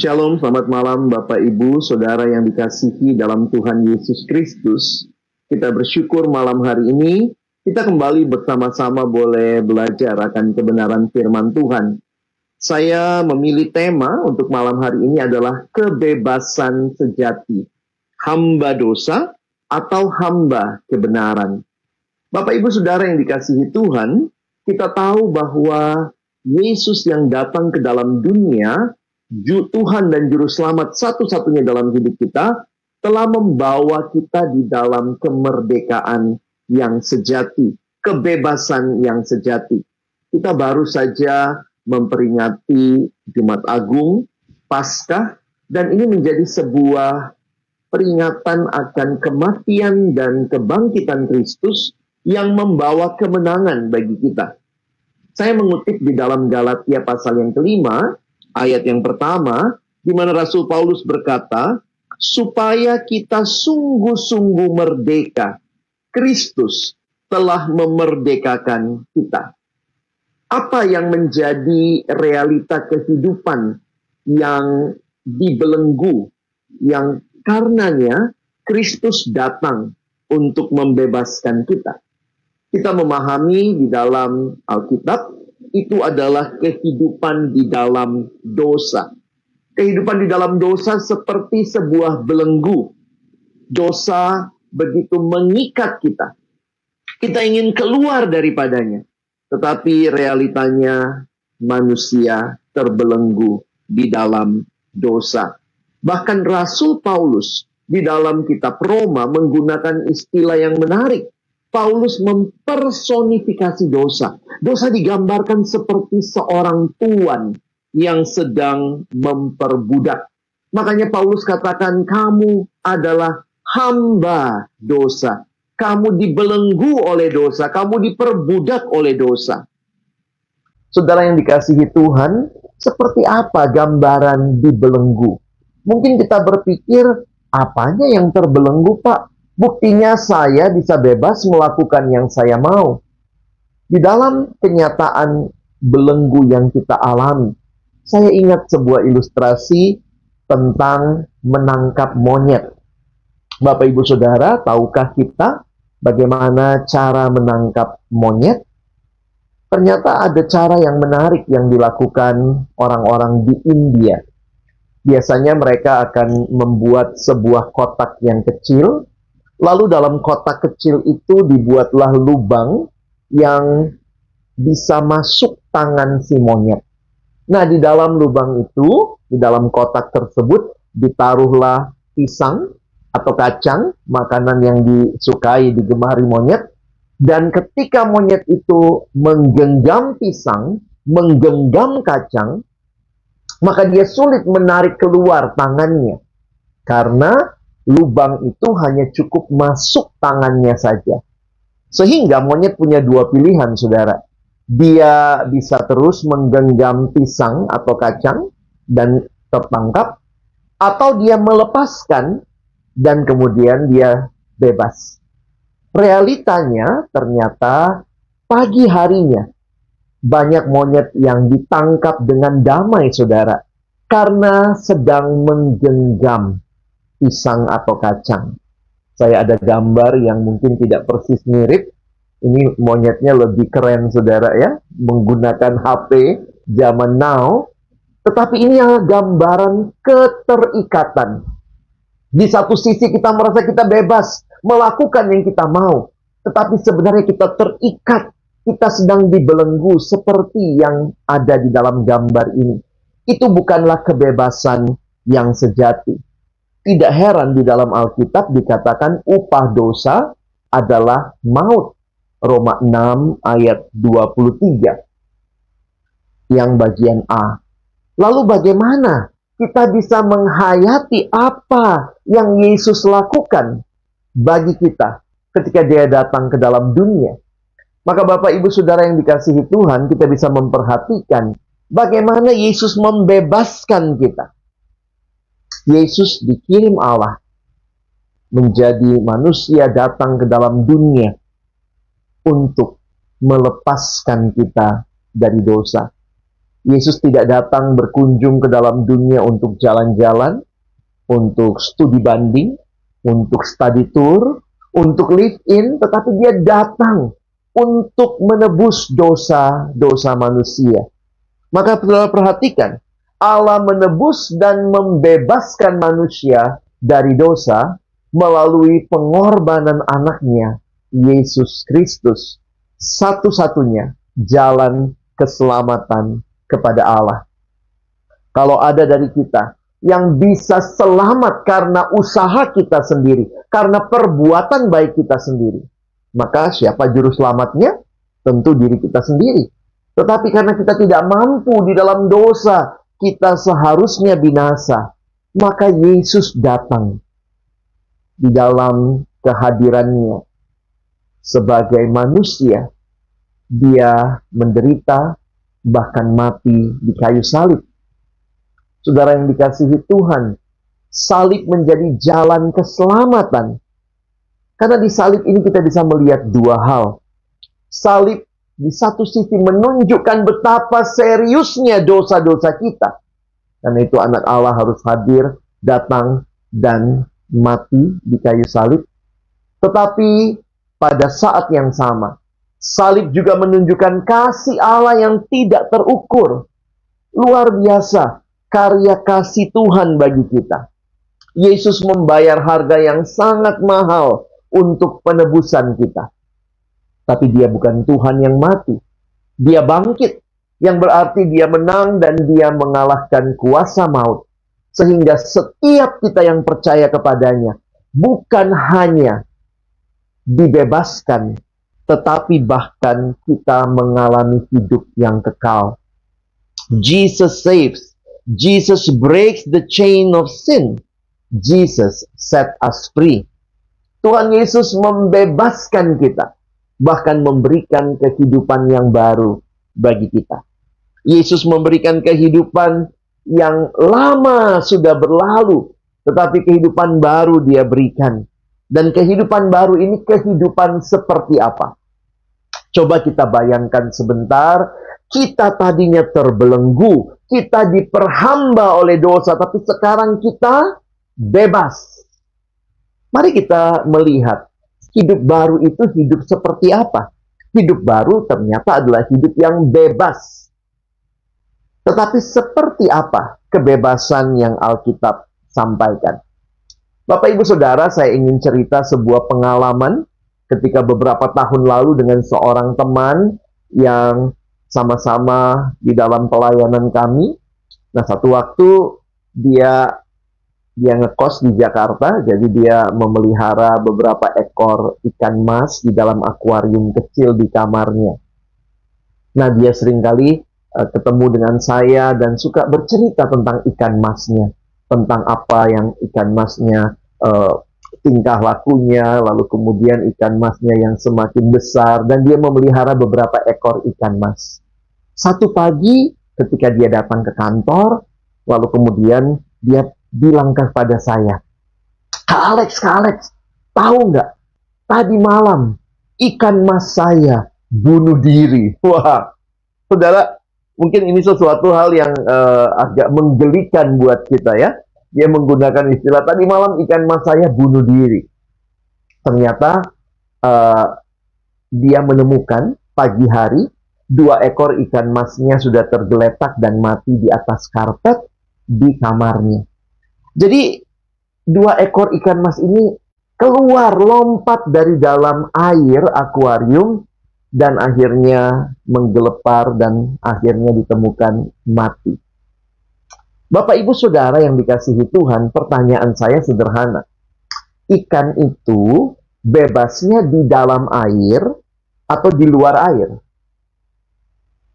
Shalom, selamat malam Bapak Ibu, Saudara yang dikasihi dalam Tuhan Yesus Kristus. Kita bersyukur malam hari ini, kita kembali bersama-sama boleh belajar akan kebenaran firman Tuhan. Saya memilih tema untuk malam hari ini adalah kebebasan sejati. Hamba dosa atau hamba kebenaran. Bapak Ibu Saudara yang dikasihi Tuhan, kita tahu bahwa Yesus yang datang ke dalam dunia, Tuhan dan Juru Selamat satu-satunya dalam hidup kita, telah membawa kita di dalam kemerdekaan yang sejati, kebebasan yang sejati. Kita baru saja memperingati Jumat Agung, Paskah, dan ini menjadi sebuah peringatan akan kematian dan kebangkitan Kristus yang membawa kemenangan bagi kita. Saya mengutip di dalam Galatia pasal yang kelima, ayat yang pertama, di mana Rasul Paulus berkata, supaya kita sungguh-sungguh merdeka, Kristus telah memerdekakan kita. Apa yang menjadi realita kehidupan yang dibelenggu, yang karenanya Kristus datang untuk membebaskan kita. Kita memahami di dalam Alkitab, itu adalah kehidupan di dalam dosa. Kehidupan di dalam dosa seperti sebuah belenggu. Dosa begitu mengikat kita. Kita ingin keluar daripadanya. Tetapi realitanya manusia terbelenggu di dalam dosa. Bahkan Rasul Paulus di dalam kitab Roma menggunakan istilah yang menarik. Paulus mempersonifikasi dosa. Dosa digambarkan seperti seorang tuan yang sedang memperbudak. Makanya Paulus katakan, kamu adalah hamba dosa. Kamu dibelenggu oleh dosa. Kamu diperbudak oleh dosa. Saudara yang dikasihi Tuhan, seperti apa gambaran dibelenggu? Mungkin kita berpikir, apanya yang terbelenggu, Pak? Buktinya saya bisa bebas melakukan yang saya mau. Di dalam kenyataan belenggu yang kita alami, saya ingat sebuah ilustrasi tentang menangkap monyet. Bapak Ibu Saudara, tahukah kita bagaimana cara menangkap monyet? Ternyata ada cara yang menarik yang dilakukan orang-orang di India. Biasanya mereka akan membuat sebuah kotak yang kecil. Lalu dalam kotak kecil itu dibuatlah lubang yang bisa masuk tangan si monyet. Nah, di dalam lubang itu, di dalam kotak tersebut, ditaruhlah pisang atau kacang, makanan yang disukai, digemari monyet. Dan ketika monyet itu menggenggam pisang, menggenggam kacang, maka dia sulit menarik keluar tangannya. Karena lubang itu hanya cukup masuk tangannya saja. Sehingga monyet punya dua pilihan, saudara. Dia bisa terus menggenggam pisang atau kacang dan tertangkap, atau dia melepaskan dan kemudian dia bebas. Realitanya ternyata pagi harinya banyak monyet yang ditangkap dengan damai, saudara, karena sedang menggenggam pisang atau kacang. Saya ada gambar yang mungkin tidak persis mirip. Ini monyetnya lebih keren, saudara ya, menggunakan HP zaman now. Tetapi ini adalah gambaran keterikatan. Di satu sisi kita merasa kita bebas melakukan yang kita mau, tetapi sebenarnya kita terikat. Kita sedang dibelenggu seperti yang ada di dalam gambar ini. Itu bukanlah kebebasan yang sejati. Tidak heran di dalam Alkitab dikatakan upah dosa adalah maut. Roma 6 ayat 23. Yang bagian A. Lalu bagaimana kita bisa menghayati apa yang Yesus lakukan bagi kita ketika dia datang ke dalam dunia? Maka Bapak Ibu Saudara yang dikasihi Tuhan, kita bisa memperhatikan bagaimana Yesus membebaskan kita. Yesus dikirim Allah menjadi manusia datang ke dalam dunia untuk melepaskan kita dari dosa. Yesus tidak datang berkunjung ke dalam dunia untuk jalan-jalan, untuk studi banding, untuk study tour, untuk live in, tetapi dia datang untuk menebus dosa-dosa manusia. Maka saudara perhatikan, Allah menebus dan membebaskan manusia dari dosa melalui pengorbanan anaknya, Yesus Kristus. Satu-satunya jalan keselamatan kepada Allah. Kalau ada dari kita yang bisa selamat karena usaha kita sendiri, karena perbuatan baik kita sendiri, maka siapa juru selamatnya? Tentu diri kita sendiri. Tetapi karena kita tidak mampu di dalam dosa, kita seharusnya binasa. Maka Yesus datang di dalam kehadirannya sebagai manusia. Dia menderita, bahkan mati di kayu salib. Saudara yang dikasihi Tuhan, salib menjadi jalan keselamatan. Karena di salib ini kita bisa melihat dua hal. Salib di satu sisi menunjukkan betapa seriusnya dosa-dosa kita. Karena itu anak Allah harus hadir, datang, dan mati di kayu salib. Tetapi pada saat yang sama, salib juga menunjukkan kasih Allah yang tidak terukur. Luar biasa karya kasih Tuhan bagi kita. Yesus membayar harga yang sangat mahal untuk penebusan kita. Tapi dia bukan Tuhan yang mati. Dia bangkit, yang berarti dia menang dan dia mengalahkan kuasa maut. Sehingga setiap kita yang percaya kepadanya, bukan hanya dibebaskan, tetapi bahkan kita mengalami hidup yang kekal. Jesus saves. Jesus breaks the chain of sin. Jesus set us free. Tuhan Yesus membebaskan kita, bahkan memberikan kehidupan yang baru bagi kita. Yesus memberikan kehidupan yang lama sudah berlalu, tetapi kehidupan baru dia berikan. Dan kehidupan baru ini kehidupan seperti apa? Coba kita bayangkan sebentar, kita tadinya terbelenggu, kita diperhamba oleh dosa, tapi sekarang kita bebas. Mari kita melihat hidup baru itu hidup seperti apa? Hidup baru ternyata adalah hidup yang bebas. Tetapi seperti apa kebebasan yang Alkitab sampaikan? Bapak, Ibu, Saudara, saya ingin cerita sebuah pengalaman ketika beberapa tahun lalu dengan seorang teman yang sama-sama di dalam pelayanan kami. Nah, satu waktu dia ngekos di Jakarta, jadi dia memelihara beberapa ekor ikan mas di dalam akuarium kecil di kamarnya. Nah, dia seringkali ketemu dengan saya dan suka bercerita tentang ikan masnya, tentang apa yang ikan masnya, tingkah lakunya, lalu kemudian ikan masnya yang semakin besar, dan dia memelihara beberapa ekor ikan mas. Satu pagi ketika dia datang ke kantor, lalu kemudian dia bilang kepada saya, Kak Alex, tahu nggak? Tadi malam ikan mas saya bunuh diri. Wah, saudara, mungkin ini sesuatu hal yang agak menggelikan buat kita ya. Dia menggunakan istilah, tadi malam ikan mas saya bunuh diri. Ternyata dia menemukan pagi hari 2 ekor ikan masnya sudah tergeletak dan mati di atas karpet di kamarnya. Jadi 2 ekor ikan mas ini keluar, lompat dari dalam air akuarium dan akhirnya menggelepar dan akhirnya ditemukan mati. Bapak, Ibu, Saudara yang dikasihi Tuhan, pertanyaan saya sederhana. Ikan itu bebasnya di dalam air atau di luar air?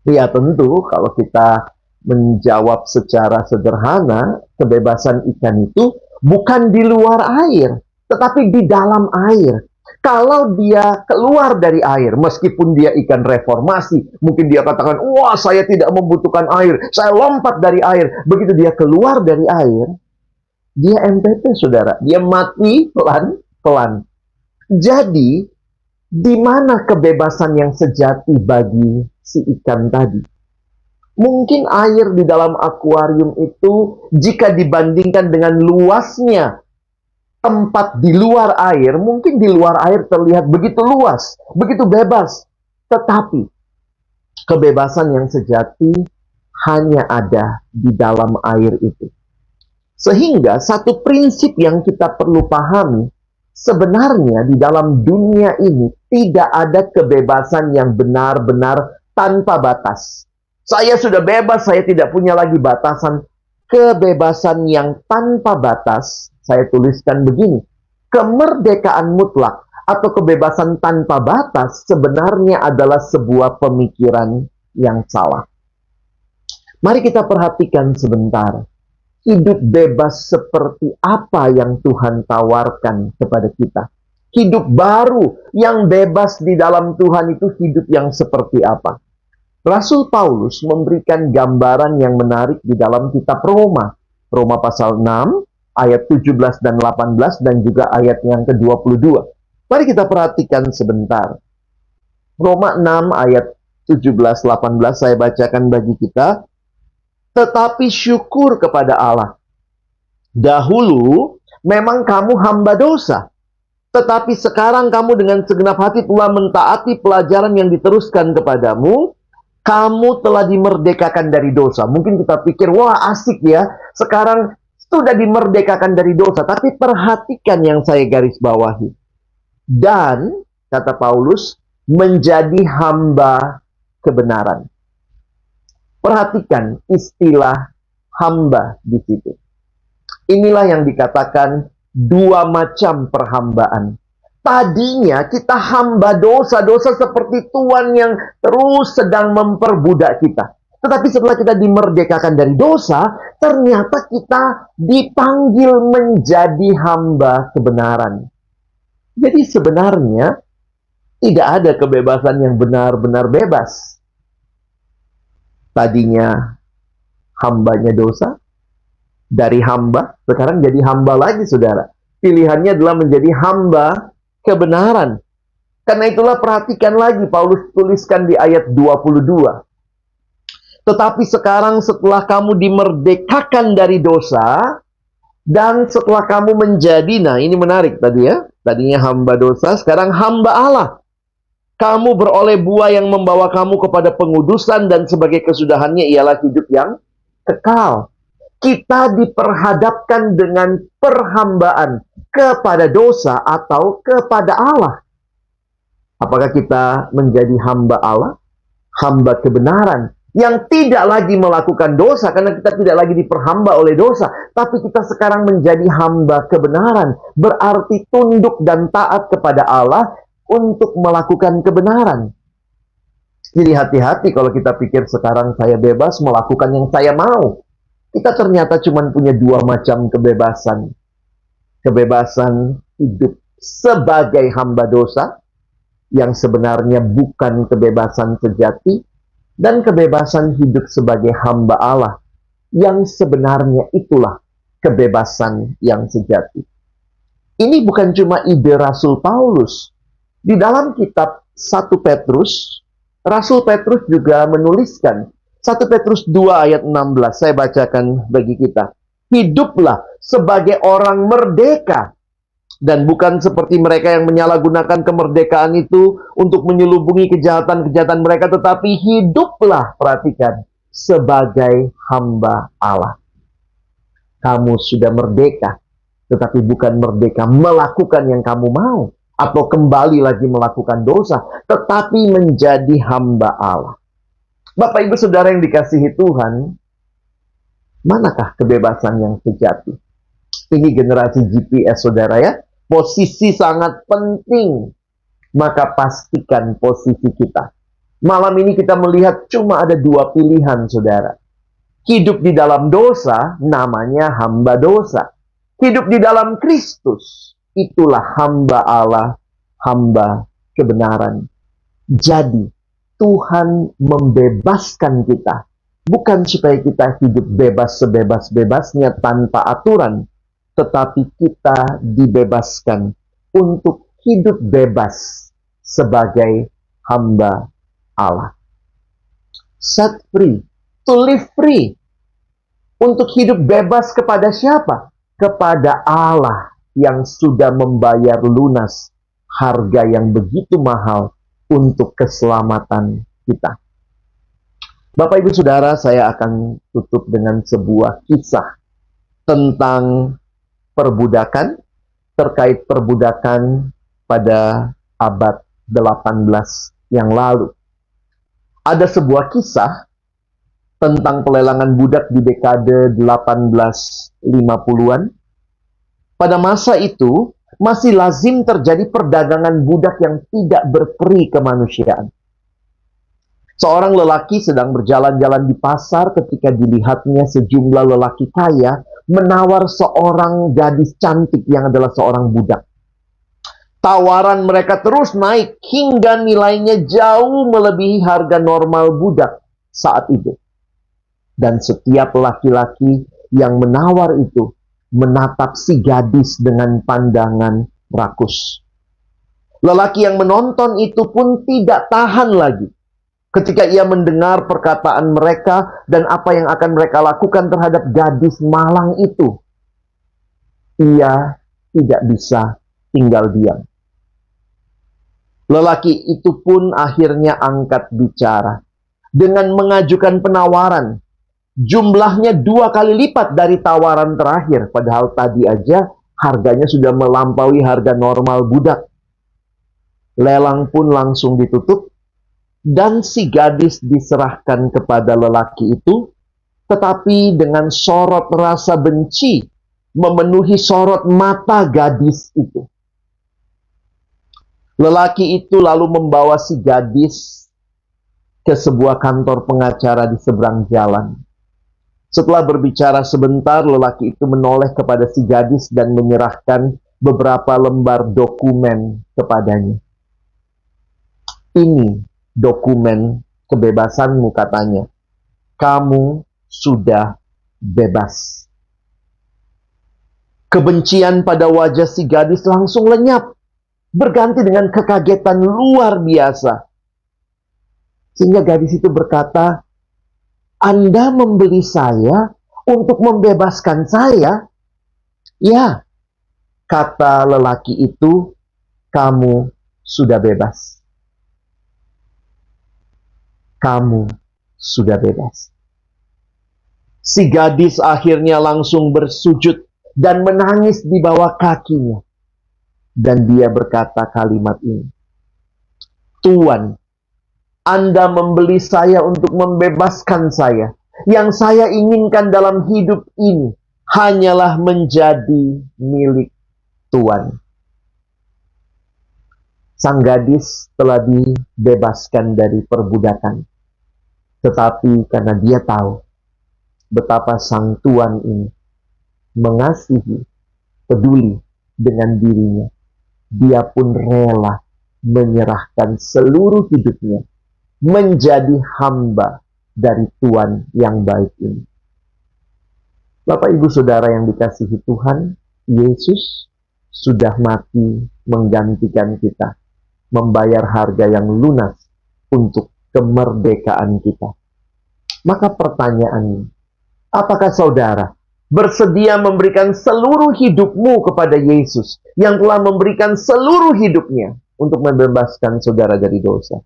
Ya tentu kalau kita menjawab secara sederhana, kebebasan ikan itu bukan di luar air, tetapi di dalam air. Kalau dia keluar dari air, meskipun dia ikan reformasi, mungkin dia katakan, wah saya tidak membutuhkan air, saya lompat dari air. Begitu dia keluar dari air, dia MTP, saudara. Dia mati pelan-pelan. Jadi, di mana kebebasan yang sejati bagi si ikan tadi? Mungkin air di dalam akuarium itu jika dibandingkan dengan luasnya tempat di luar air, mungkin di luar air terlihat begitu luas, begitu bebas. Tetapi kebebasan yang sejati hanya ada di dalam air itu. Sehingga satu prinsip yang kita perlu pahami, sebenarnya di dalam dunia ini tidak ada kebebasan yang benar-benar tanpa batas. Saya sudah bebas, saya tidak punya lagi batasan. Kebebasan yang tanpa batas, saya tuliskan begini. Kemerdekaan mutlak atau kebebasan tanpa batas sebenarnya adalah sebuah pemikiran yang salah. Mari kita perhatikan sebentar. Hidup bebas seperti apa yang Tuhan tawarkan kepada kita? Hidup baru yang bebas di dalam Tuhan itu hidup yang seperti apa? Rasul Paulus memberikan gambaran yang menarik di dalam kitab Roma. Roma pasal 6, ayat 17 dan 18, dan juga ayat yang ke-22. Mari kita perhatikan sebentar. Roma 6, ayat 17-18, saya bacakan bagi kita. Tetapi syukur kepada Allah. Dahulu memang kamu hamba dosa. Tetapi sekarang kamu dengan segenap hati telah mentaati pelajaran yang diteruskan kepadamu. Kamu telah dimerdekakan dari dosa. Mungkin kita pikir, wah asik ya. Sekarang sudah dimerdekakan dari dosa. Tapi perhatikan yang saya garis bawahi. Dan, kata Paulus, menjadi hamba kebenaran. Perhatikan istilah hamba di situ. Inilah yang dikatakan dua macam perhambaan. Tadinya kita hamba dosa-dosa seperti Tuhan yang terus sedang memperbudak kita. Tetapi setelah kita dimerdekakan dari dosa, ternyata kita dipanggil menjadi hamba kebenaran. Jadi sebenarnya tidak ada kebebasan yang benar-benar bebas. Tadinya hambanya dosa, dari hamba, sekarang jadi hamba lagi, saudara. Pilihannya adalah menjadi hamba kebenaran. Karena itulah perhatikan lagi, Paulus tuliskan di ayat 22. Tetapi sekarang setelah kamu dimerdekakan dari dosa, dan setelah kamu menjadi, nah ini menarik tadi ya, tadinya hamba dosa, sekarang hamba Allah. Kamu beroleh buah yang membawa kamu kepada pengudusan, dan sebagai kesudahannya ialah hidup yang kekal. Kita diperhadapkan dengan perhambaan kepada dosa atau kepada Allah. Apakah kita menjadi hamba Allah? Hamba kebenaran. Yang tidak lagi melakukan dosa, karena kita tidak lagi diperhamba oleh dosa. Tapi kita sekarang menjadi hamba kebenaran. Berarti tunduk dan taat kepada Allah untuk melakukan kebenaran. Jadi hati-hati kalau kita pikir sekarang saya bebas melakukan yang saya mau. Kita ternyata cuma punya dua macam kebebasan. Kebebasan hidup sebagai hamba dosa, yang sebenarnya bukan kebebasan sejati, dan kebebasan hidup sebagai hamba Allah, yang sebenarnya itulah kebebasan yang sejati. Ini bukan cuma ide Rasul Paulus. Di dalam kitab 1 Petrus, Rasul Petrus juga menuliskan 1 Petrus 2 ayat 16, saya bacakan bagi kita. Hiduplah sebagai orang merdeka, dan bukan seperti mereka yang menyalahgunakan kemerdekaan itu untuk menyelubungi kejahatan-kejahatan mereka, tetapi hiduplah, perhatikan, sebagai hamba Allah. Kamu sudah merdeka, tetapi bukan merdeka melakukan yang kamu mau, atau kembali lagi melakukan dosa, tetapi menjadi hamba Allah. Bapak Ibu Saudara yang dikasihi Tuhan, manakah kebebasan yang sejati? Ini generasi GPS, saudara ya. Posisi sangat penting. Maka pastikan posisi kita. Malam ini kita melihat cuma ada dua pilihan, saudara. Hidup di dalam dosa, namanya hamba dosa. Hidup di dalam Kristus, itulah hamba Allah, hamba kebenaran. Jadi, Tuhan membebaskan kita. Bukan supaya kita hidup bebas sebebas-bebasnya tanpa aturan. Tetapi kita dibebaskan untuk hidup bebas sebagai hamba Allah. Set free. To live free. Untuk hidup bebas kepada siapa? Kepada Allah yang sudah membayar lunas harga yang begitu mahal untuk keselamatan kita. Bapak Ibu Saudara, saya akan tutup dengan sebuah kisah tentang perbudakan, terkait perbudakan pada abad 18 yang lalu. Ada sebuah kisah tentang pelelangan budak di dekade 1850-an. Pada masa itu, masih lazim terjadi perdagangan budak yang tidak berperi kemanusiaan. Seorang lelaki sedang berjalan-jalan di pasar ketika dilihatnya sejumlah lelaki kaya menawar seorang gadis cantik yang adalah seorang budak. Tawaran mereka terus naik hingga nilainya jauh melebihi harga normal budak saat itu. Dan setiap laki-laki yang menawar itu menatap si gadis dengan pandangan rakus. Lelaki yang menonton itu pun tidak tahan lagi ketika ia mendengar perkataan mereka dan apa yang akan mereka lakukan terhadap gadis malang itu. Ia tidak bisa tinggal diam. Lelaki itu pun akhirnya angkat bicara dengan mengajukan penawaran. Jumlahnya 2 kali lipat dari tawaran terakhir. Padahal tadi aja harganya sudah melampaui harga normal budak. Lelang pun langsung ditutup. Dan si gadis diserahkan kepada lelaki itu. Tetapi dengan sorot rasa benci memenuhi sorot mata gadis itu. Lelaki itu lalu membawa si gadis ke sebuah kantor pengacara di seberang jalan. Setelah berbicara sebentar, lelaki itu menoleh kepada si gadis dan menyerahkan beberapa lembar dokumen kepadanya. Ini dokumen kebebasanmu, katanya. Kamu sudah bebas. Kebencian pada wajah si gadis langsung lenyap, berganti dengan kekagetan luar biasa. Sehingga gadis itu berkata, Anda membeli saya untuk membebaskan saya? Ya, kata lelaki itu, kamu sudah bebas. Kamu sudah bebas. Si gadis akhirnya langsung bersujud dan menangis di bawah kakinya. Dan dia berkata kalimat ini, Tuan, Anda membeli saya untuk membebaskan saya. Yang saya inginkan dalam hidup ini hanyalah menjadi milik Tuan. Sang gadis telah dibebaskan dari perbudakan. Tetapi karena dia tahu betapa sang tuan ini mengasihi, peduli dengan dirinya, dia pun rela menyerahkan seluruh hidupnya menjadi hamba dari Tuhan yang baik ini. Bapak Ibu Saudara yang dikasihi Tuhan, Yesus sudah mati menggantikan kita, membayar harga yang lunas untuk kemerdekaan kita. Maka pertanyaannya, apakah saudara bersedia memberikan seluruh hidupmu kepada Yesus yang telah memberikan seluruh hidupnya untuk membebaskan saudara dari dosa?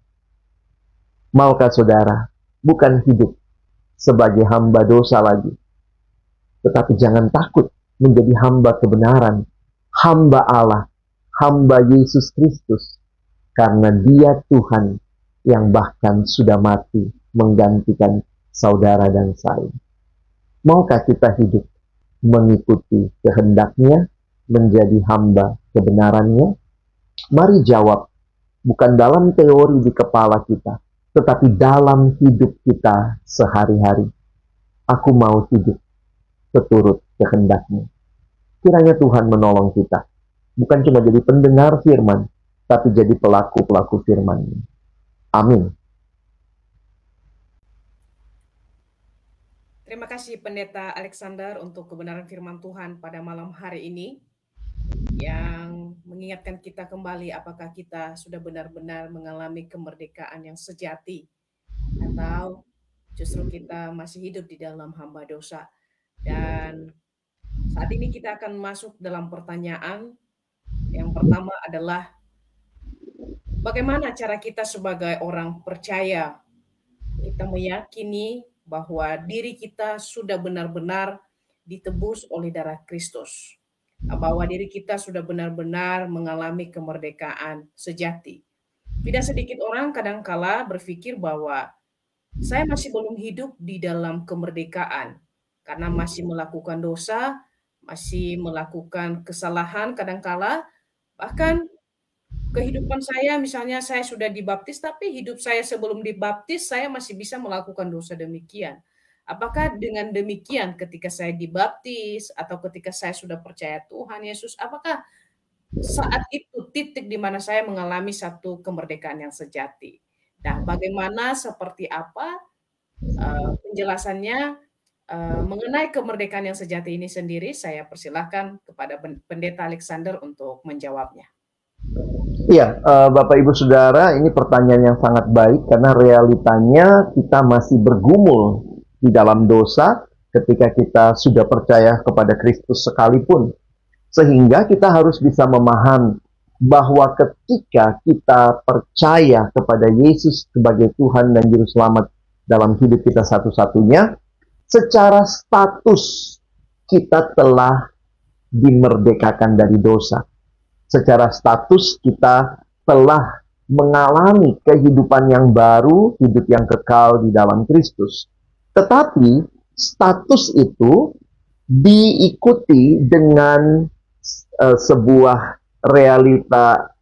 Maukah saudara bukan hidup sebagai hamba dosa lagi, tetapi jangan takut menjadi hamba kebenaran, hamba Allah, hamba Yesus Kristus, karena Dia Tuhan yang bahkan sudah mati menggantikan saudara dan saya. Maukah kita hidup mengikuti kehendak-Nya, menjadi hamba kebenaran-Nya? Mari jawab, bukan dalam teori di kepala kita, tetapi dalam hidup kita sehari-hari. Aku mau hidup seturut kehendak-Mu. Kiranya Tuhan menolong kita, bukan cuma jadi pendengar firman, tapi jadi pelaku-pelaku firman-Nya. Amin. Terima kasih Pendeta Alexander untuk kebenaran firman Tuhan pada malam hari ini, yang mengingatkan kita kembali apakah kita sudah benar-benar mengalami kemerdekaan yang sejati, atau justru kita masih hidup di dalam hamba dosa. Dan saat ini kita akan masuk dalam pertanyaan. Yang pertama adalah, bagaimana cara kita sebagai orang percaya, kita meyakini bahwa diri kita sudah benar-benar ditebus oleh darah Kristus, bahwa diri kita sudah benar-benar mengalami kemerdekaan sejati. Tidak sedikit orang kadangkala berpikir bahwa saya masih belum hidup di dalam kemerdekaan karena masih melakukan dosa, masih melakukan kesalahan kadangkala, bahkan kehidupan saya, misalnya saya sudah dibaptis, tapi hidup saya sebelum dibaptis, saya masih bisa melakukan dosa demikian. Apakah dengan demikian ketika saya dibaptis atau ketika saya sudah percaya Tuhan Yesus, apakah saat itu titik di mana saya mengalami satu kemerdekaan yang sejati? Nah, bagaimana, seperti apa penjelasannya mengenai kemerdekaan yang sejati ini sendiri, saya persilahkan kepada Pendeta Alexander untuk menjawabnya. Iya, Bapak Ibu Saudara, ini pertanyaan yang sangat baik karena realitanya kita masih bergumul di dalam dosa ketika kita sudah percaya kepada Kristus sekalipun. Sehingga kita harus bisa memahami bahwa ketika kita percaya kepada Yesus sebagai Tuhan dan Juru Selamat dalam hidup kita satu-satunya, secara status kita telah dimerdekakan dari dosa. Secara status kita telah mengalami kehidupan yang baru, hidup yang kekal di dalam Kristus. Tetapi status itu diikuti dengan sebuah realita,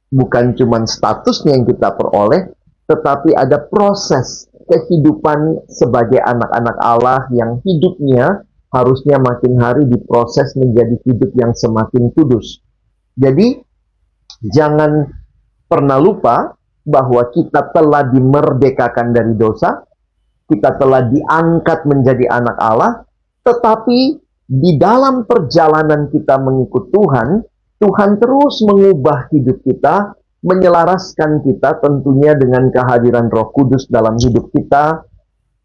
bukan cuma statusnya yang kita peroleh, tetapi ada proses kehidupan sebagai anak-anak Allah yang hidupnya harusnya makin hari diproses menjadi hidup yang semakin kudus. Jadi, jangan pernah lupa bahwa kita telah dimerdekakan dari dosa, kita telah diangkat menjadi anak Allah, tetapi di dalam perjalanan kita mengikut Tuhan, Tuhan terus mengubah hidup kita, menyelaraskan kita tentunya dengan kehadiran Roh Kudus dalam hidup kita.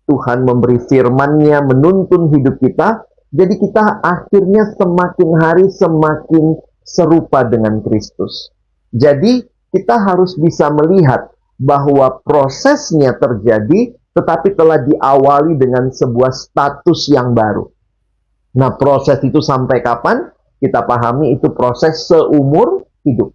Tuhan memberi firman-Nya menuntun hidup kita, jadi kita akhirnya semakin hari semakin serupa dengan Kristus. Jadi kita harus bisa melihat bahwa prosesnya terjadi, tetapi telah diawali dengan sebuah status yang baru. Nah, proses itu sampai kapan? Kita pahami itu proses seumur hidup.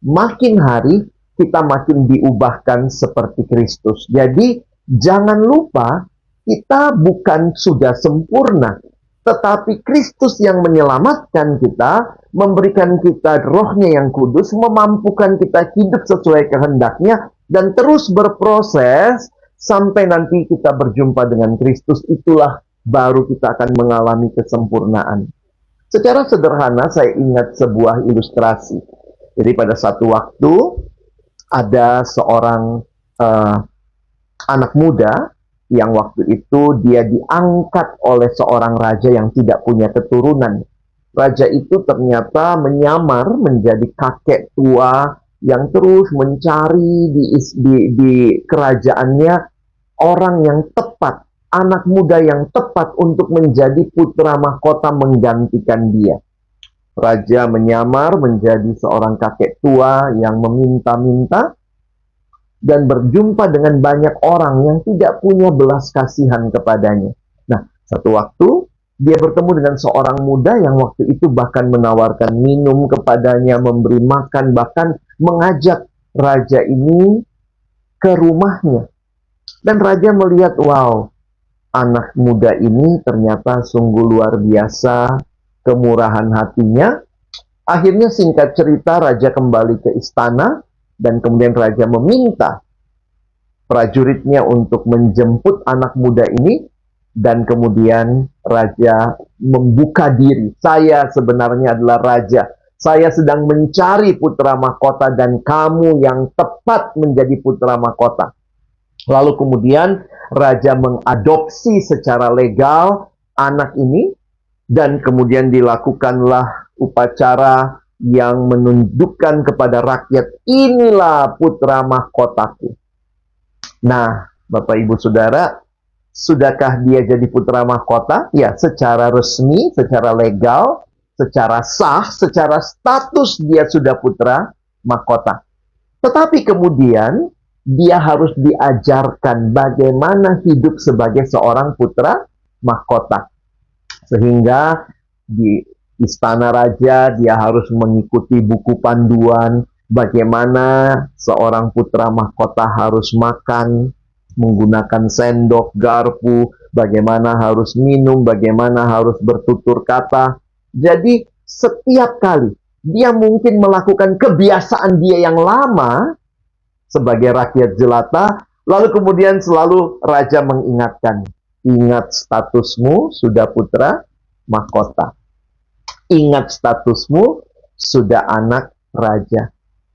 Makin hari kita makin diubahkan seperti Kristus. Jadi jangan lupa kita bukan sudah sempurna, tetapi Kristus yang menyelamatkan kita, memberikan kita Roh-Nya yang kudus, memampukan kita hidup sesuai kehendaknya, dan terus berproses sampai nanti kita berjumpa dengan Kristus. Itulah baru kita akan mengalami kesempurnaan. Secara sederhana saya ingat sebuah ilustrasi. Jadi pada satu waktu ada seorang anak muda yang waktu itu dia diangkat oleh seorang raja yang tidak punya keturunan. Raja itu ternyata menyamar menjadi kakek tua yang terus mencari di kerajaannya orang yang tepat, anak muda yang tepat untuk menjadi putra mahkota menggantikan dia. Raja menyamar menjadi seorang kakek tua yang meminta-minta dan berjumpa dengan banyak orang yang tidak punya belas kasihan kepadanya. Nah, satu waktu dia bertemu dengan seorang muda yang waktu itu bahkan menawarkan minum kepadanya, memberi makan, bahkan mengajak raja ini ke rumahnya. Dan raja melihat, wow, anak muda ini ternyata sungguh luar biasa kemurahan hatinya. Akhirnya singkat cerita, raja kembali ke istana. Dan kemudian raja meminta prajuritnya untuk menjemput anak muda ini. Dan kemudian raja membuka diri. Saya sebenarnya adalah raja. Saya sedang mencari putra mahkota dan kamu yang tepat menjadi putra mahkota. Lalu kemudian raja mengadopsi secara legal anak ini. Dan kemudian dilakukanlah upacara yang menunjukkan kepada rakyat, inilah putra mahkotaku. Nah, Bapak Ibu Saudara, Sudahkah dia jadi putra mahkota? Ya, secara resmi, secara legal, secara sah, secara status dia sudah putra mahkota. Tetapi kemudian dia harus diajarkan bagaimana hidup sebagai seorang putra mahkota. Sehingga di istana raja dia harus mengikuti buku panduan bagaimana seorang putra mahkota harus makan, menggunakan sendok, garpu, bagaimana harus minum, bagaimana harus bertutur kata. Jadi setiap kali dia mungkin melakukan kebiasaan dia yang lama sebagai rakyat jelata, lalu kemudian selalu raja mengingatkan, ingat statusmu sudah putra mahkota. Ingat statusmu sudah anak raja.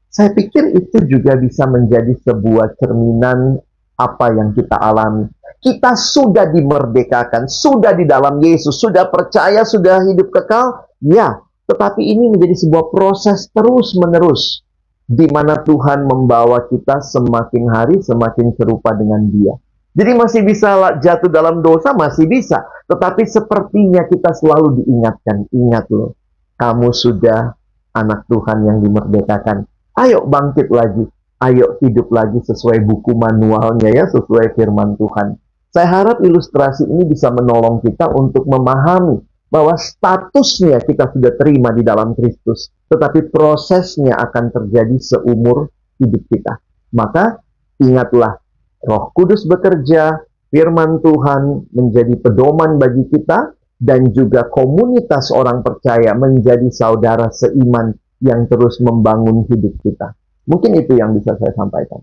Saya pikir itu juga bisa menjadi sebuah cerminan apa yang kita alami. Kita sudah dimerdekakan, sudah di dalam Yesus, sudah percaya, sudah hidup kekal, ya. Tetapi ini menjadi sebuah proses terus-menerus, di mana Tuhan membawa kita semakin hari semakin serupa dengan Dia. Jadi masih bisa jatuh dalam dosa, masih bisa. Tetapi sepertinya kita selalu diingatkan, ingat loh, kamu sudah anak Tuhan yang dimerdekakan. Ayo bangkit lagi. Ayo hidup lagi sesuai buku manualnya ya, sesuai firman Tuhan. Saya harap ilustrasi ini bisa menolong kita untuk memahami bahwa statusnya kita sudah terima di dalam Kristus, tetapi prosesnya akan terjadi seumur hidup kita. Maka ingatlah, Roh Kudus bekerja, firman Tuhan menjadi pedoman bagi kita, dan juga komunitas orang percaya menjadi saudara seiman yang terus membangun hidup kita. Mungkin itu yang bisa saya sampaikan.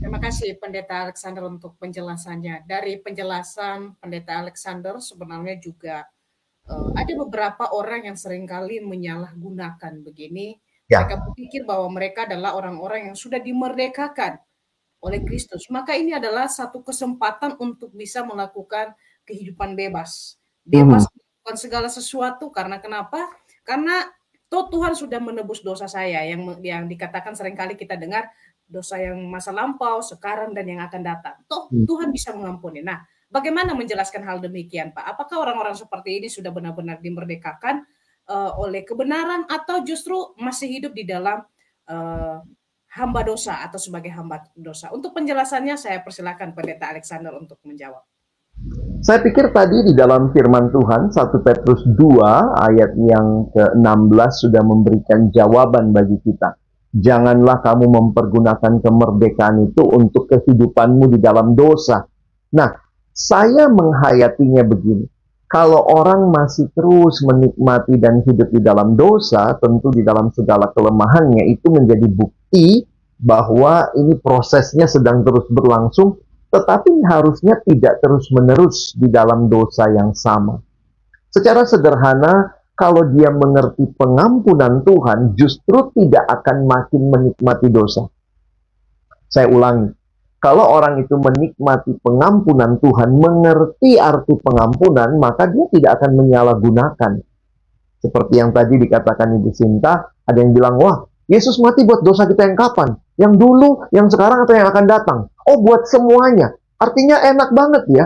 Terima kasih Pendeta Alexander untuk penjelasannya. Dari penjelasan Pendeta Alexander sebenarnya juga ada beberapa orang yang seringkali menyalahgunakan begini. Ya. Mereka berpikir bahwa mereka adalah orang-orang yang sudah dimerdekakan oleh Kristus. Maka ini adalah satu kesempatan untuk bisa melakukan kehidupan bebas. Bebas melakukan segala sesuatu. Karena kenapa? Karena Tuhan sudah menebus dosa saya, yang dikatakan seringkali kita dengar dosa yang masa lampau, sekarang, dan yang akan datang. Tuhan bisa mengampuni. Nah, bagaimana menjelaskan hal demikian, Pak? Apakah orang-orang seperti ini sudah benar-benar dimerdekakan oleh kebenaran, atau justru masih hidup di dalam hamba dosa atau sebagai hamba dosa? Untuk penjelasannya saya persilakan Pendeta Alexander untuk menjawab. Saya pikir tadi di dalam firman Tuhan 1 Petrus 2 ayat yang ke-16 sudah memberikan jawaban bagi kita. Janganlah kamu mempergunakan kemerdekaan itu untuk kehidupanmu di dalam dosa. Nah, saya menghayatinya begini. Kalau orang masih terus menikmati dan hidup di dalam dosa, tentu di dalam segala kelemahannya itu menjadi bukti bahwa ini prosesnya sedang terus berlangsung, tetapi harusnya tidak terus-menerus di dalam dosa yang sama. Secara sederhana, kalau dia mengerti pengampunan Tuhan, justru tidak akan makin menikmati dosa. Saya ulangi, kalau orang itu menikmati pengampunan Tuhan, mengerti arti pengampunan, maka dia tidak akan menyalahgunakan. Seperti yang tadi dikatakan Ibu Sinta, ada yang bilang, wah, Yesus mati buat dosa kita yang kapan? Yang dulu, yang sekarang, atau yang akan datang? Oh, buat semuanya. Artinya enak banget ya.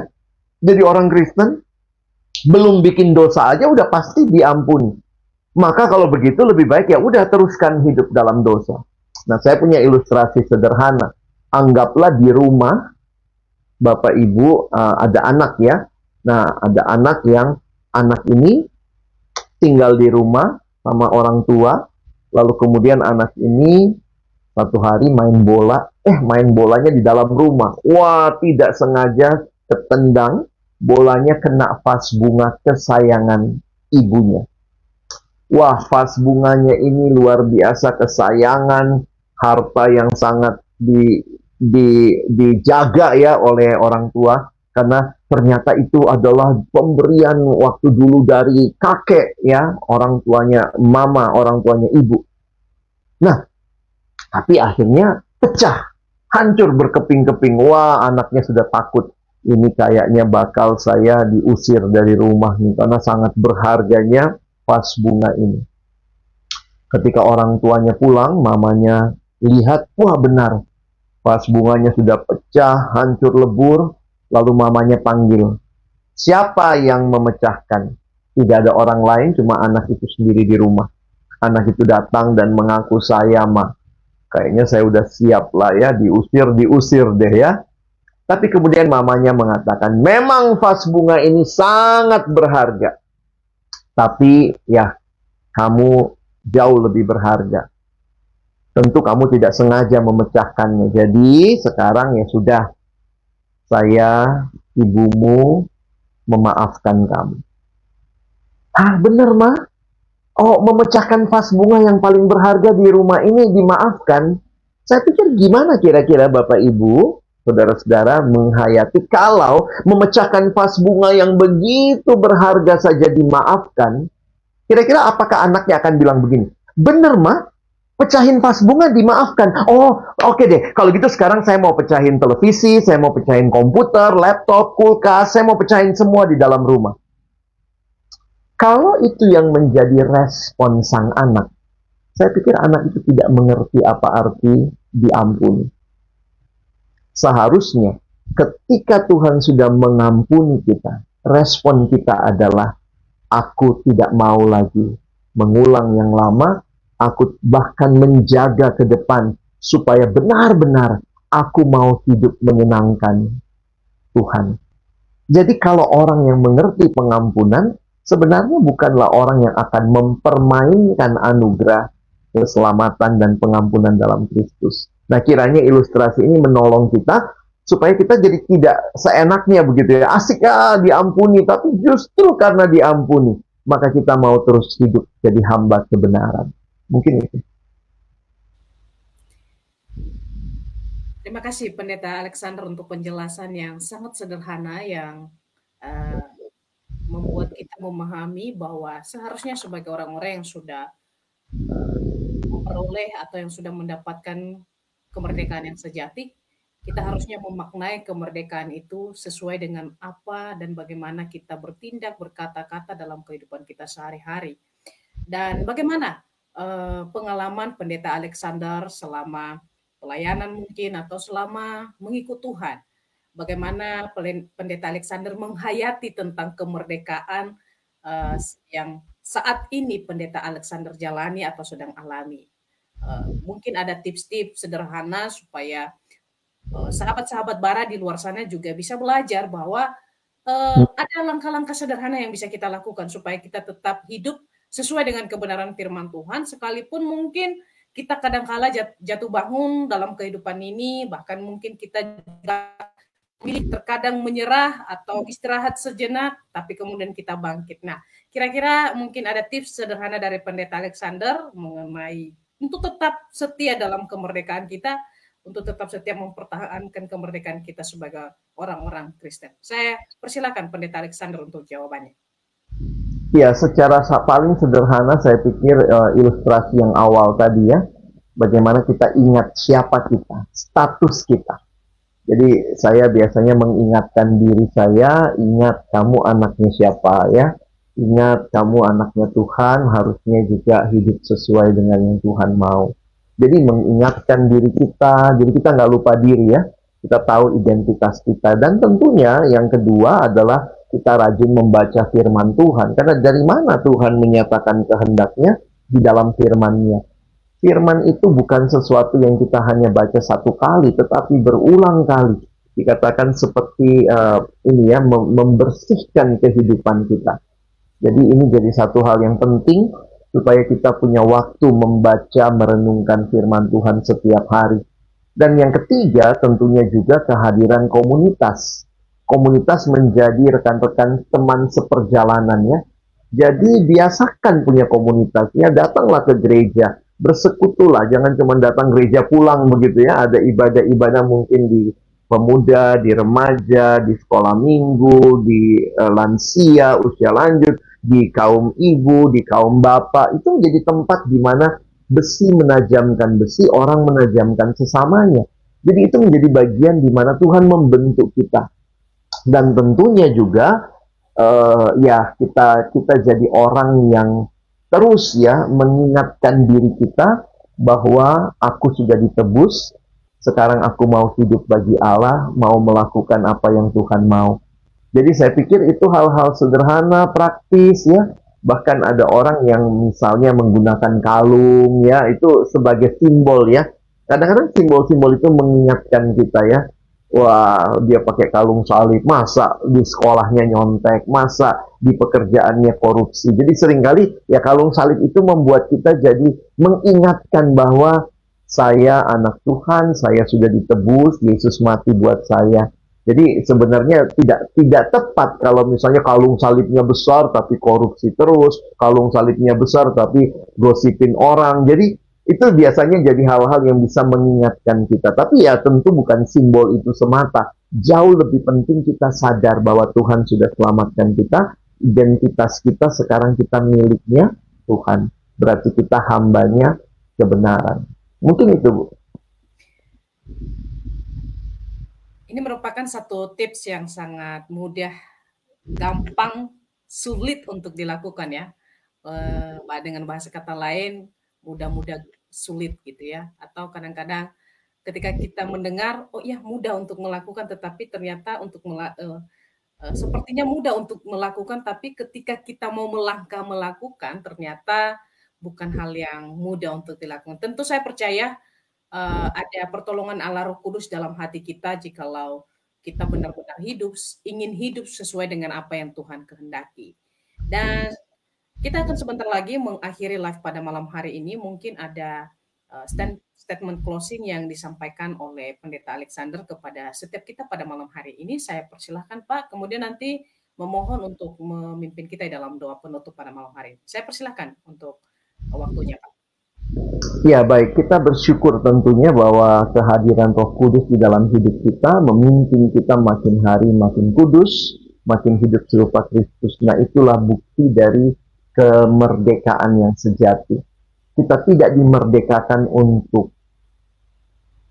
Jadi orang Kristen, belum bikin dosa aja udah pasti diampuni. Maka kalau begitu lebih baik ya udah teruskan hidup dalam dosa. Nah, saya punya ilustrasi sederhana. Anggaplah di rumah, Bapak Ibu ada anak ya. Nah, ada anak yang anak ini tinggal di rumah sama orang tua. Lalu kemudian anak ini satu hari main bola, main bolanya di dalam rumah. Wah, tidak sengaja ketendang, bolanya kena vas bunga kesayangan ibunya. Wah, vas bunganya ini luar biasa kesayangan, harta yang sangat dijaga ya oleh orang tua, karena ternyata itu adalah pemberian waktu dulu dari kakek ya, orang tuanya mama, orang tuanya ibu. Nah, tapi akhirnya pecah, hancur berkeping-keping. Wah, anaknya sudah takut. Ini kayaknya bakal saya diusir dari rumah nih, karena sangat berharganya vas bunga ini. Ketika orang tuanya pulang, mamanya lihat, wah benar, vas bunganya sudah pecah, hancur lebur. Lalu mamanya panggil, siapa yang memecahkan? Tidak ada orang lain, cuma anak itu sendiri di rumah. Anak itu datang dan mengaku, saya mah. Kayaknya saya udah siap lah ya, diusir deh ya. Tapi kemudian mamanya mengatakan, memang vas bunga ini sangat berharga. Tapi ya, kamu jauh lebih berharga. Tentu kamu tidak sengaja memecahkannya. Jadi sekarang ya sudah, saya, ibumu, memaafkan kamu. Ah, bener mah? Oh, memecahkan vas bunga yang paling berharga di rumah ini dimaafkan? Saya pikir gimana kira-kira Bapak Ibu, saudara-saudara menghayati kalau memecahkan vas bunga yang begitu berharga saja dimaafkan, kira-kira apakah anaknya akan bilang begini, bener mah? Pecahin vas bunga dimaafkan. Oh, oke deh. Kalau gitu sekarang saya mau pecahin televisi, saya mau pecahin komputer, laptop, kulkas, saya mau pecahin semua di dalam rumah. Kalau itu yang menjadi respon sang anak, saya pikir anak itu tidak mengerti apa arti diampuni. Seharusnya ketika Tuhan sudah mengampuni kita, respon kita adalah, aku tidak mau lagi mengulang yang lama, aku bahkan menjaga ke depan, supaya benar-benar aku mau hidup menyenangkan Tuhan. Jadi kalau orang yang mengerti pengampunan, sebenarnya bukanlah orang yang akan mempermainkan anugerah, keselamatan, dan pengampunan dalam Kristus. Nah, kiranya ilustrasi ini menolong kita, supaya kita jadi tidak seenaknya begitu ya, asik ya diampuni, tapi justru karena diampuni, maka kita mau terus hidup jadi hamba kebenaran. Mungkin itu. Terima kasih Pendeta Alexander untuk penjelasan yang sangat sederhana yang membuat kita memahami bahwa seharusnya sebagai orang-orang yang sudah memperoleh atau yang sudah mendapatkan kemerdekaan yang sejati, kita harusnya memaknai kemerdekaan itu sesuai dengan apa dan bagaimana kita bertindak, berkata-kata dalam kehidupan kita sehari-hari. Dan bagaimana pengalaman Pendeta Alexander selama pelayanan mungkin atau selama mengikut Tuhan. Bagaimana Pendeta Alexander menghayati tentang kemerdekaan yang saat ini Pendeta Alexander jalani atau sedang alami. Mungkin ada tips-tips sederhana supaya sahabat-sahabat bara di luar sana juga bisa belajar bahwa ada langkah-langkah sederhana yang bisa kita lakukan supaya kita tetap hidup sesuai dengan kebenaran firman Tuhan, sekalipun mungkin kita kadang-kala jatuh bangun dalam kehidupan ini, bahkan mungkin kita juga terkadang menyerah atau istirahat sejenak, tapi kemudian kita bangkit. Nah, kira-kira mungkin ada tips sederhana dari Pendeta Alexander mengenai untuk tetap setia dalam kemerdekaan kita, untuk tetap setia mempertahankan kemerdekaan kita sebagai orang-orang Kristen. Saya persilakan Pendeta Alexander untuk jawabannya. Ya, secara paling sederhana saya pikir ilustrasi yang awal tadi ya, bagaimana kita ingat siapa kita, status kita. Jadi saya biasanya mengingatkan diri saya, ingat kamu anaknya siapa ya, ingat kamu anaknya Tuhan, harusnya juga hidup sesuai dengan yang Tuhan mau. Jadi mengingatkan diri kita, jadi kita nggak lupa diri ya, kita tahu identitas kita. Dan tentunya yang kedua adalah kita rajin membaca firman Tuhan. Karena dari mana Tuhan menyatakan kehendaknya? Di dalam firman-Nya. Firman itu bukan sesuatu yang kita hanya baca satu kali, tetapi berulang kali. Dikatakan seperti membersihkan kehidupan kita. Jadi ini jadi satu hal yang penting, supaya kita punya waktu membaca, merenungkan firman Tuhan setiap hari. Dan yang ketiga tentunya juga kehadiran komunitas. Komunitas menjadi rekan-rekan teman seperjalanannya. Jadi biasakan punya komunitasnya, datanglah ke gereja, bersekutulah, jangan cuma datang gereja pulang begitu ya. Ada ibadah-ibadah mungkin di pemuda, di remaja, di sekolah minggu, di lansia, usia lanjut, di kaum ibu, di kaum bapak. Itu menjadi tempat di mana besi menajamkan besi, orang menajamkan sesamanya. Jadi itu menjadi bagian di mana Tuhan membentuk kita. Dan tentunya juga kita jadi orang yang terus ya mengingatkan diri kita bahwa aku sudah ditebus, Sekarang aku mau hidup bagi Allah, mau melakukan apa yang Tuhan mau. Jadi saya pikir itu hal-hal sederhana, praktis ya. Bahkan ada orang yang misalnya menggunakan kalung ya, itu sebagai simbol ya. Kadang-kadang simbol-simbol itu mengingatkan kita ya. Wah, dia pakai kalung salib, masa di sekolahnya nyontek, masa di pekerjaannya korupsi. Jadi seringkali ya kalung salib itu membuat kita jadi mengingatkan bahwa saya anak Tuhan, saya sudah ditebus, Yesus mati buat saya. Jadi sebenarnya tidak tepat kalau misalnya kalung salibnya besar tapi korupsi terus, kalung salibnya besar tapi gosipin orang. Jadi itu biasanya jadi hal-hal yang bisa mengingatkan kita. Tapi ya tentu bukan simbol itu semata. Jauh lebih penting kita sadar bahwa Tuhan sudah selamatkan kita, identitas kita sekarang kita miliknya Tuhan. Berarti kita hambanya kebenaran. Mungkin itu, Bu. Ini merupakan satu tips yang sangat mudah, gampang, sulit untuk dilakukan ya. Dengan bahasa kata lain, mudah-mudah sulit gitu ya. Atau kadang-kadang ketika kita mendengar, oh iya mudah untuk melakukan, tetapi ternyata sepertinya mudah untuk melakukan, tapi ketika kita mau melangkah melakukan, ternyata bukan hal yang mudah untuk dilakukan. Tentu saya percaya ada pertolongan Allah Roh Kudus dalam hati kita jikalau kita benar-benar ingin hidup sesuai dengan apa yang Tuhan kehendaki. Dan kita akan sebentar lagi mengakhiri live pada malam hari ini. Mungkin ada statement closing yang disampaikan oleh Pendeta Alexander kepada setiap kita pada malam hari ini. Saya persilahkan Pak, kemudian nanti memohon untuk memimpin kita dalam doa penutup pada malam hari ini. Saya persilahkan untuk waktunya Pak. Ya baik, kita bersyukur tentunya bahwa kehadiran Roh Kudus di dalam hidup kita memimpin kita makin hari makin kudus, makin hidup serupa Kristus. Nah itulah bukti dari kemerdekaan yang sejati. Kita tidak dimerdekakan untuk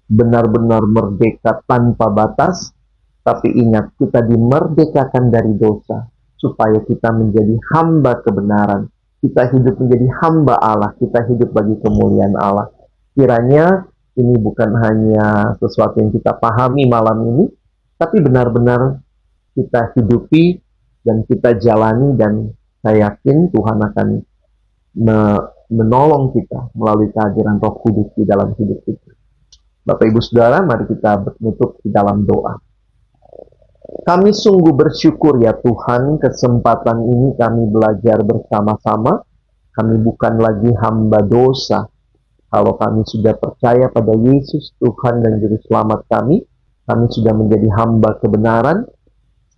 benar-benar merdeka tanpa batas, tapi ingat kita dimerdekakan dari dosa supaya kita menjadi hamba kebenaran. Kita hidup menjadi hamba Allah, kita hidup bagi kemuliaan Allah. Kiranya ini bukan hanya sesuatu yang kita pahami malam ini, tapi benar-benar kita hidupi dan kita jalani, dan saya yakin Tuhan akan menolong kita melalui kehadiran Roh Kudus di dalam hidup kita. Bapak Ibu Saudara, mari kita menutup di dalam doa. Kami sungguh bersyukur ya Tuhan, kesempatan ini kami belajar bersama-sama. Kami bukan lagi hamba dosa. Kalau kami sudah percaya pada Yesus, Tuhan dan Juru Selamat kami sudah menjadi hamba kebenaran.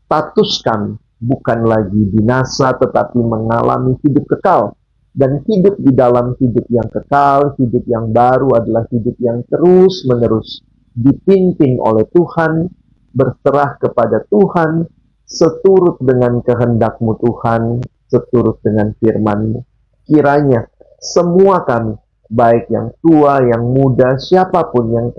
Status kami bukan lagi binasa, tetapi mengalami hidup kekal. Dan hidup di dalam hidup yang kekal, hidup yang baru adalah hidup yang terus-menerus dipimpin oleh Tuhan, berserah kepada Tuhan, seturut dengan kehendak-Mu Tuhan, seturut dengan firman-Mu. Kiranya semua kami, baik yang tua, yang muda, siapapun yang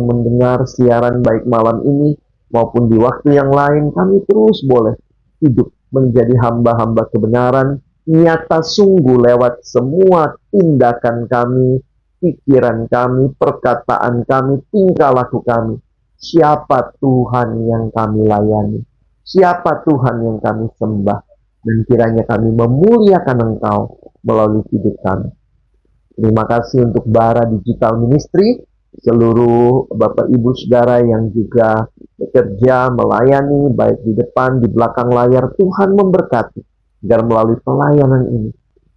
mendengar siaran baik malam ini maupun di waktu yang lain, kami terus boleh hidup menjadi hamba-hamba kebenaran, nyata sungguh lewat semua tindakan kami, pikiran kami, perkataan kami, tingkah laku kami. Siapa Tuhan yang kami layani? Siapa Tuhan yang kami sembah? Dan kiranya kami memuliakan Engkau melalui hidup kami. Terima kasih untuk Bara Digital Ministry, seluruh Bapak Ibu Saudara yang juga bekerja, melayani, baik di depan, di belakang layar. Tuhan memberkati, agar melalui pelayanan ini,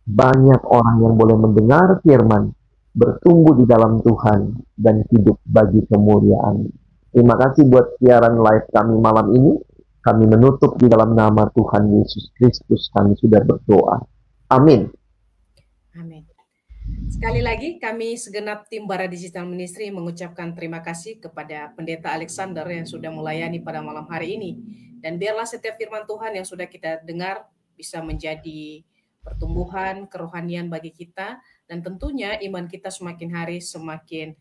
banyak orang yang boleh mendengar firman, bertumbuh di dalam Tuhan, dan hidup bagi kemuliaan. Terima kasih buat siaran live kami malam ini. Kami menutup di dalam nama Tuhan Yesus Kristus. Kami sudah berdoa. Amin. Amin. Sekali lagi kami segenap tim Bara Digital Ministry mengucapkan terima kasih kepada Pendeta Alexander yang sudah melayani pada malam hari ini. Dan biarlah setiap firman Tuhan yang sudah kita dengar bisa menjadi pertumbuhan kerohanian bagi kita, dan tentunya iman kita semakin hari semakin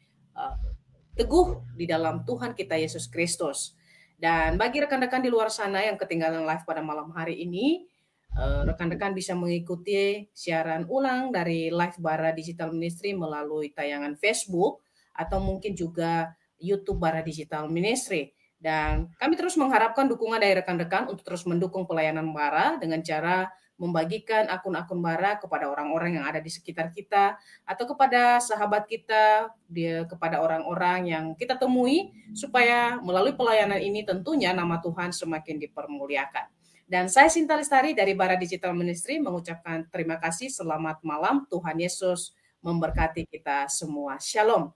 teguh di dalam Tuhan kita Yesus Kristus. Dan bagi rekan-rekan di luar sana yang ketinggalan live pada malam hari ini, rekan-rekan bisa mengikuti siaran ulang dari live Bara Digital Ministry melalui tayangan Facebook, atau mungkin juga YouTube Bara Digital Ministry. Dan kami terus mengharapkan dukungan dari rekan-rekan untuk terus mendukung pelayanan Bara dengan cara membagikan akun-akun Bara kepada orang-orang yang ada di sekitar kita atau kepada sahabat kita, kepada orang-orang yang kita temui, supaya melalui pelayanan ini tentunya nama Tuhan semakin dipermuliakan. Dan saya Sinta Lestari dari Bara Digital Ministry mengucapkan terima kasih, selamat malam, Tuhan Yesus memberkati kita semua. Shalom.